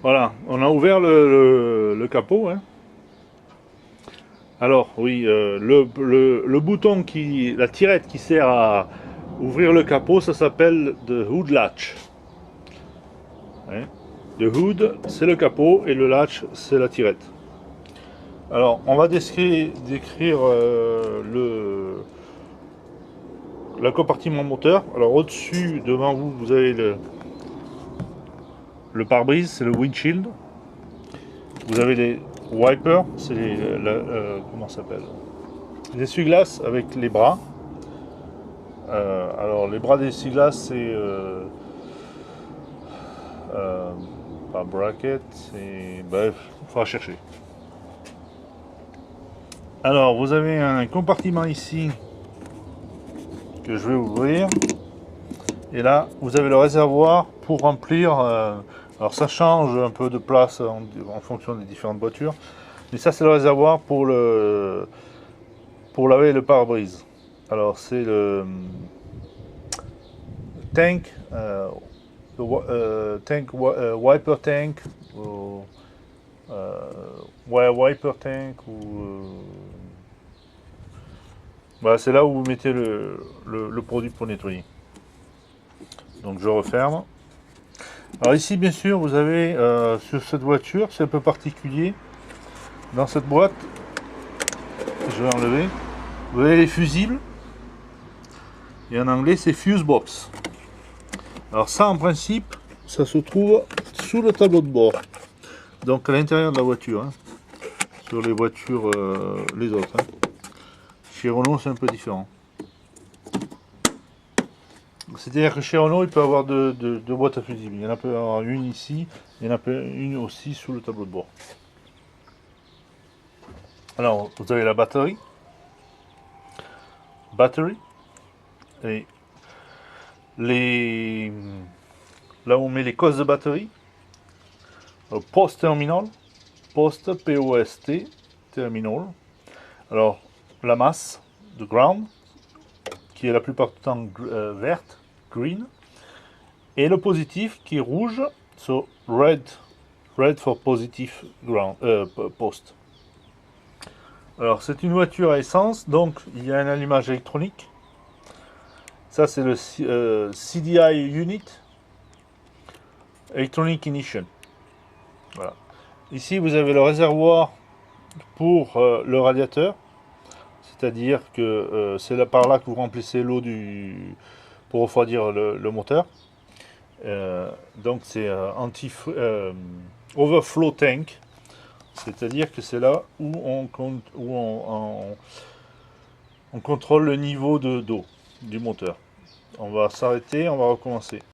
Voilà, on a ouvert le capot, hein. Alors, oui, le bouton la tirette qui sert à ouvrir le capot, ça s'appelle the hood latch, hein. Le hood, c'est le capot et le latch, c'est la tirette. Alors, on va décrire la compartiment moteur. Alors, au-dessus, devant vous, vous avez le pare-brise, c'est le windshield. Vous avez les wipers, c'est comment ça s'appelle? Les essuie-glaces avec les bras. Alors les bras des essuie-glaces, c'est euh, pas bracket, c'est bref, il faudra chercher. Alors vous avez un compartiment ici que je vais ouvrir. Et là, vous avez le réservoir pour remplir. Alors ça change un peu de place en fonction des différentes voitures. Mais ça, c'est le réservoir pour laver le pare-brise. Alors c'est le tank, wiper tank, ou, ouais, wiper tank, voilà, c'est là où vous mettez le produit pour nettoyer. Donc je referme. Alors ici, bien sûr, vous avez sur cette voiture, c'est un peu particulier. Dans cette boîte, je vais enlever. Vous avez les fusibles. Et en anglais, c'est fuse box. Alors ça, en principe, ça se trouve sous le tableau de bord. Donc à l'intérieur de la voiture. Hein, sur les voitures, les autres. Hein. Chez Renault, c'est un peu différent. C'est-à-dire que chez Renault, il peut y avoir deux boîtes à fusibles. Il y en a peut avoir une ici, il y en a une aussi sous le tableau de bord. Alors, vous avez la batterie. Et là où on met les cosses de batterie. Post terminal. Post, P-O-S-T, terminal. Alors, la masse de ground, qui est la plupart du temps verte, green. Et le positif qui est rouge, so red for positive ground, post. Alors c'est une voiture à essence, donc il y a un allumage électronique. Ça c'est le CDI unit, Electronic Ignition. Voilà. Ici vous avez le réservoir pour le radiateur, c'est-à-dire que c'est là par là que vous remplissez l'eau pour refroidir le moteur. Donc c'est overflow tank, c'est-à-dire que c'est là où on contrôle le niveau d'eau du moteur. On va s'arrêter, on va recommencer.